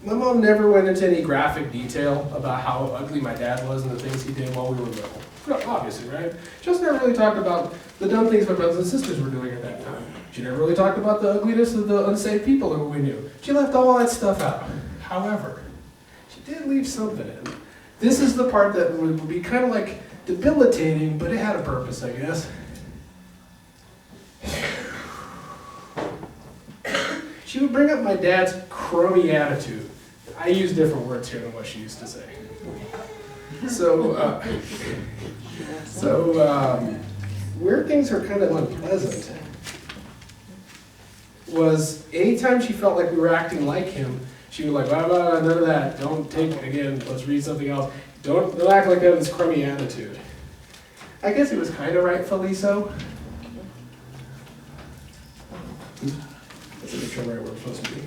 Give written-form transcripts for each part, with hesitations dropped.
My mom never went into any graphic detail about how ugly my dad was and the things he did while we were little. Obviously, right? She also never really talked about the dumb things my brothers and sisters were doing at that time. She never really talked about the ugliness of the unsafe people who we knew. She left all that stuff out. However, she did leave something in. This is the part that would be kind of like debilitating, but it had a purpose, I guess. She would bring up my dad's crummy attitude. I use different words here than what she used to say. So where things are kind of unpleasant was anytime she felt like we were acting like him, she would like, blah, blah, none of that. Don't take, again, let's read something else. Don't act like that with this crummy attitude. I guess it was kind of rightfully so. Let's make sure where we're supposed to be.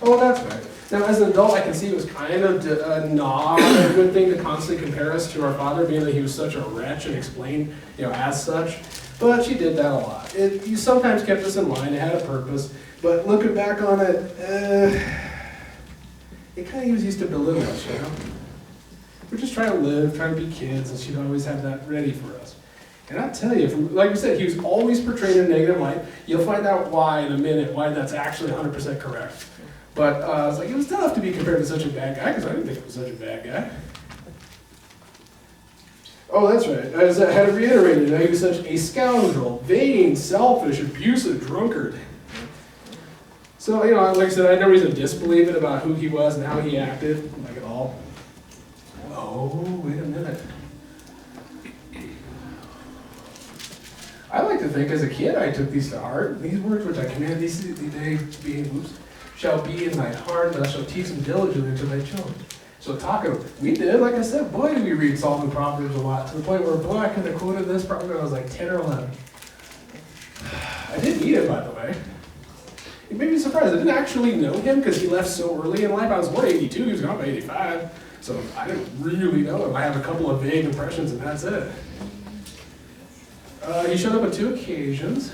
Oh, that's right. Now, as an adult, I can see it was kind of not a good thing to constantly compare us to our father, being that he was such a wretch and explained, as such. But she did that a lot. You sometimes kept us in line. It had a purpose. But looking back on it, it kind of was used to belittle us, We're just trying to live, trying to be kids, and she'd always have that ready for us. And I'll tell you, like we said, he was always portrayed in a negative light. You'll find out why in a minute, why that's actually 100% correct. But it's like, it was tough to be compared to such a bad guy, because I didn't think he was such a bad guy. Oh, that's right. I had to reiterate it. He was such a scoundrel, vain, selfish, abusive drunkard. So, like I said, I had no reason to disbelieve it about who he was and how he acted, like at all. Oh, wait a minute. I like to think as a kid I took these to heart. These words which I command these today shall be in thy heart, and I shall teach them diligently to thy children. So we did, like I said, boy, did we read Psalms and Proverbs a lot, to the point where, boy, I could have quoted this probably when I was like 10 or 11. I didn't need it, by the way. It made me surprised. I didn't actually know him because he left so early in life. I was born 82, he was gone by 85. So I didn't really know him. I have a couple of vague impressions, and that's it. He showed up on 2 occasions.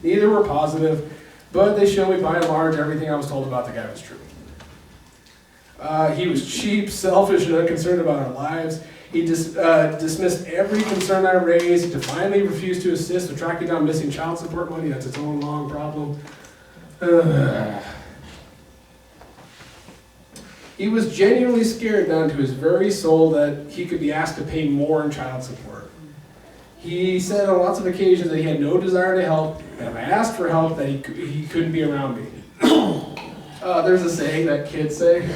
Neither were positive, but they show me by and large everything I was told about the guy was true. He was cheap, selfish, and unconcerned about our lives. He dismissed every concern I raised. He defiantly refused to assist with tracking down missing child support money. That's its own long problem. He was genuinely scared down to his very soul that he could be asked to pay more in child support. He said on lots of occasions that he had no desire to help, and if I asked for help, that he couldn't be around me. There's a saying that kids say.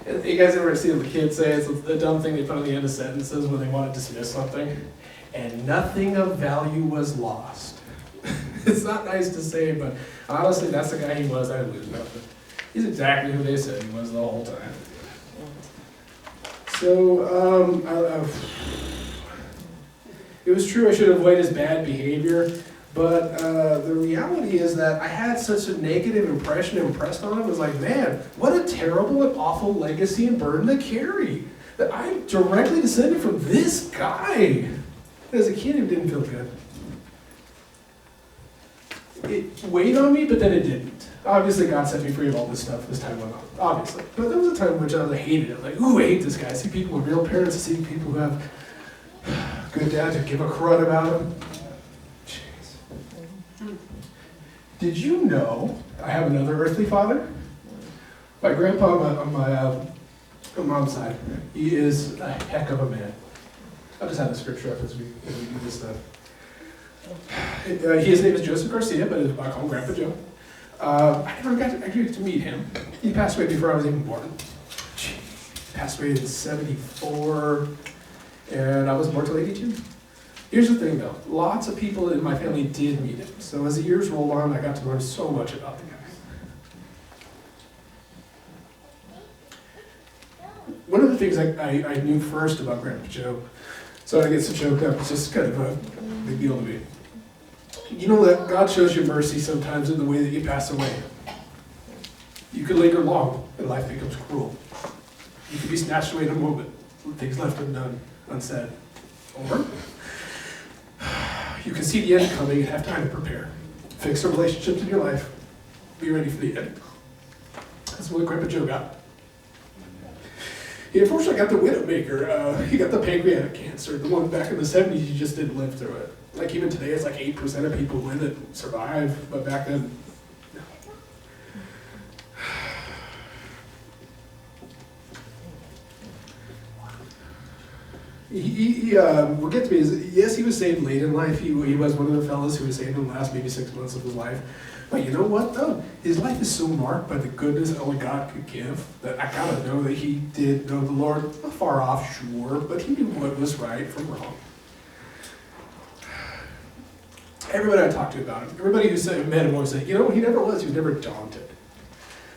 You guys ever see the kids say? It's a dumb thing they put on the end of sentences when they want to dismiss something. And nothing of value was lost. It's not nice to say, but honestly, that's the guy he was. I didn't lose nothing. He's exactly who they said he was the whole time. So, it was true I should avoid his bad behavior, but the reality is that I had such a negative impression impressed on him. It was like, man, what a terrible and awful legacy and burden to carry. That I'm directly descended from this guy. As a kid, it didn't feel good. It weighed on me, but then it didn't. Obviously, God set me free of all this stuff as time went on, obviously. But there was a time in which I hated it. Like, ooh, I hate this guy. I see people with real parents. I see people who have good dads who give a crud about them. Jeez. Did you know I have another earthly father? My grandpa on my mom's side. He is a heck of a man. I'll just have the scripture up as we do this stuff. His name is Joseph Garcia, but I call him Grandpa Joe. I never got to meet him. He passed away before I was even born. He passed away in 1974, and I was born till 1982. Here's the thing, though. Lots of people in my family did meet him. So as the years rolled on, I got to learn so much about the guy. One of the things I knew first about Grandpa Joe, so I get so choked up, it's just kind of a big deal to me. You know that God shows you mercy sometimes in the way that you pass away. You could linger long, and life becomes cruel. You could be snatched away in a moment, with things left undone, unsaid. Or you can see the end coming and have time to prepare. fix some relationships in your life. Be ready for the end. That's what Grandpa Joe got. He unfortunately got the widowmaker. He got the pancreatic cancer. The one back in the 70s, he just didn't live through it. Like even today, it's like 8% of people with it survive, but back then, no. What gets me is, yes, he was saved late in life. He was one of the fellas who was saved in the last maybe 6 months of his life. But you know what, though? His life is so marked by the goodness that only God could give that I gotta know that he did know the Lord. Far off, sure, but he knew what was right from wrong. Everybody I talked to about him, everybody who met him always said, you know, he never was never daunted.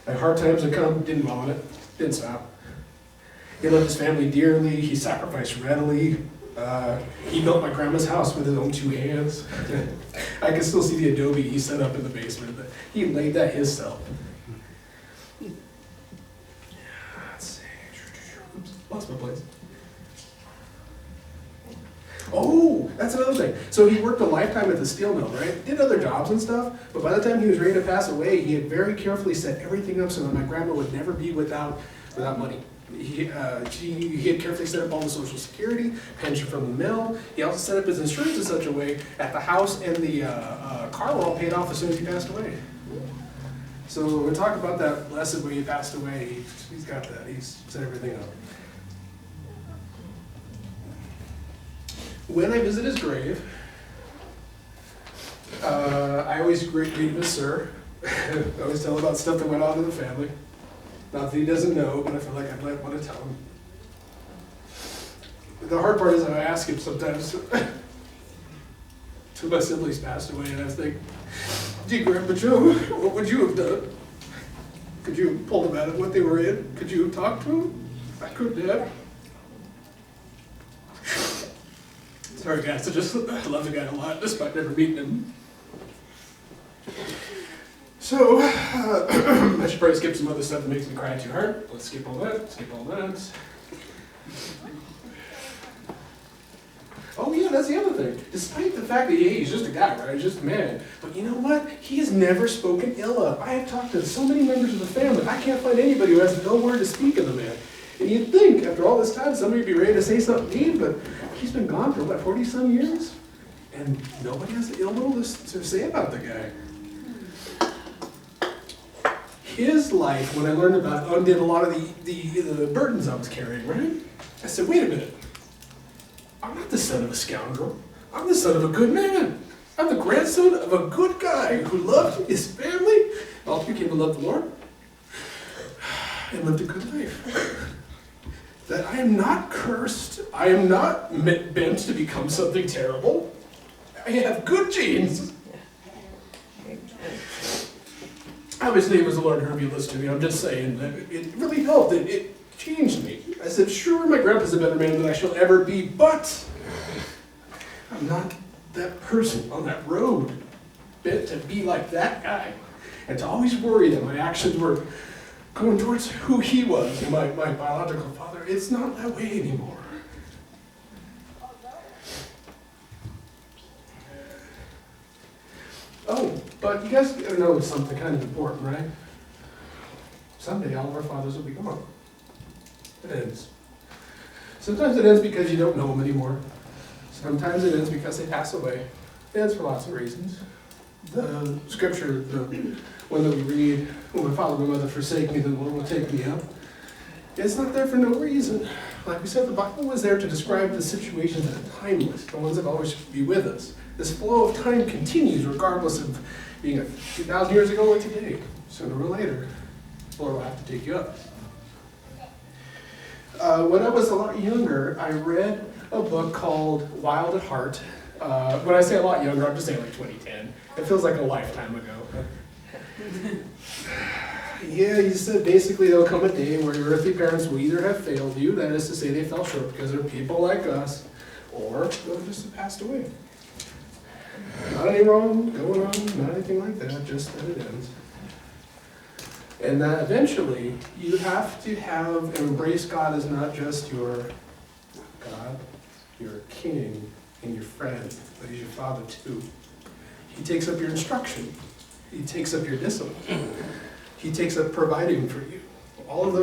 Like hard times would come, didn't want it, didn't stop. He loved his family dearly, he sacrificed readily. He built my grandma's house with his own 2 hands. I can still see the adobe he set up in the basement, but he laid that himself. Let's see. Oops, lost my place. Oh, that's another thing. So he worked a lifetime at the steel mill, right? Did other jobs and stuff, but by the time he was ready to pass away, he had very carefully set everything up so that my grandma would never be without money. He had carefully set up all the Social Security, pension from the mill. He also set up his insurance in such a way that the house and the car were all paid off as soon as he passed away. So when we talk about that lesson when he passed away, he's got that. He's set everything up. When I visit his grave, I always greet him as sir. I always tell him about stuff that went on in the family. Not that he doesn't know, but I feel like I might want to tell him. The hard part is that I ask him sometimes, till my siblings passed away, and I think, gee, Grandpa Joe, what would you have done? Could you have pulled them out of what they were in? Could you have talked to them? I couldn't have. Sorry guys, I love the guy a lot, despite never meeting him. So, I should probably skip some other stuff that makes me cry too hard. Let's skip all that, skip all that. Oh yeah, that's the other thing. Despite the fact that he's just a guy, right? He's just a man. But you know what? He has never spoken ill of. I have talked to so many members of the family. I can't find anybody who has no word to speak of the man. And you'd think, after all this time, somebody would be ready to say something mean, but he's been gone for, what, 40-some years? And nobody has an ill will to say about the guy. His life, when I learned about it, undid a lot of the burdens I was carrying, right? I said, wait a minute. I'm not the son of a scoundrel. I'm the son of a good man. I'm the grandson of a good guy who loved his family, ultimately came to love the Lord, and lived a good life. That I am not cursed. I am not bent to become something terrible. I have good genes. Obviously, it was the Lord who revealed this to me. I'm just saying that it really helped. It changed me. I said, sure, my grandpa's a better man than I shall ever be, but I'm not that person on that road bent to be like that guy and to always worry that my actions were going towards who he was, my biological father. It's not that way anymore. Oh, but you guys gotta know something kind of important, right? Someday all of our fathers will be gone. It ends. Sometimes it ends because you don't know them anymore. Sometimes it ends because they pass away. It ends for lots of reasons. The scripture, the one that we read, when my father and my mother forsake me, then the Lord will take me up. It's not there for no reason. Like we said, the Bible was there to describe the situations that are timeless, the ones that always be with us. This flow of time continues regardless of being 2,000 years ago or today. Sooner or later, the Lord will have to take you up. When I was a lot younger, I read a book called Wild at Heart. When I say a lot younger, I'm just saying like 2010. It feels like a lifetime ago. Yeah, he said basically there'll come a day where your earthly parents will either have failed you, that is to say they fell short because they're people like us, or they'll just have passed away. Not any wrong going on, not anything like that, just that it ends. And that eventually you have to have and embrace God as not just your God, your king, and your friend, but he's your father too. He takes up your instruction. He takes up your discipline. He takes up providing for you. All of those